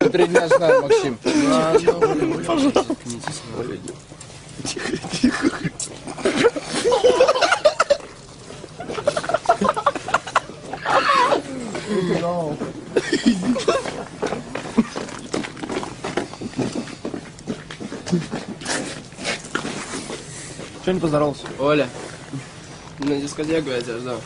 уже 3 дня знаю, Максим. Пожалуйста. Тихо. Че не поздоровался? Оля, на дискотеку я тебя ждал.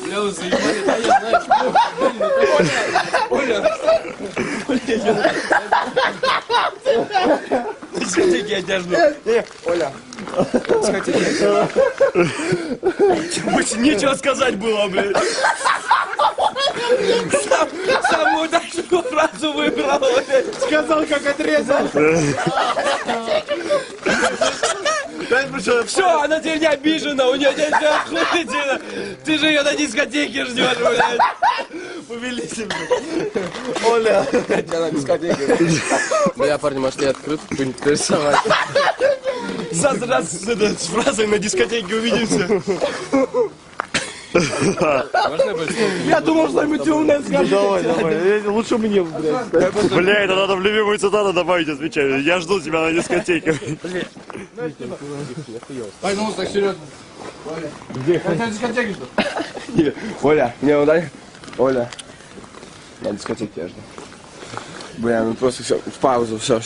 Лёва, заебали, да я знаю, что Оля. Дискотеки я тебя жду. Оля. Больше нечего сказать было, блядь. Самую удачную фразу выбрал, блядь. Сказал, как отрезал. Все, она теперь не обижена, у нее теперь все охуительно. Ты же ее на дискотеке ждешь, блядь. Повелительно. Оля. Я на дискотеке. Бля, парни, может, я открытку какую-нибудь нарисовать? Завтра раз с фразой на дискотеке увидимся. Можно я больше? Я думал, что-нибудь умное скажешь. Давай. Лучше мне, блядь. Бля, это надо в любимую цитату добавить, отвечаю. Я жду тебя на дискотеке. Ай, ну так серьезно. Где? Я на дискотеке жду. Оля, мне удай. Оля. На дискотеке я жду. Бля, ну просто все, в паузу, все.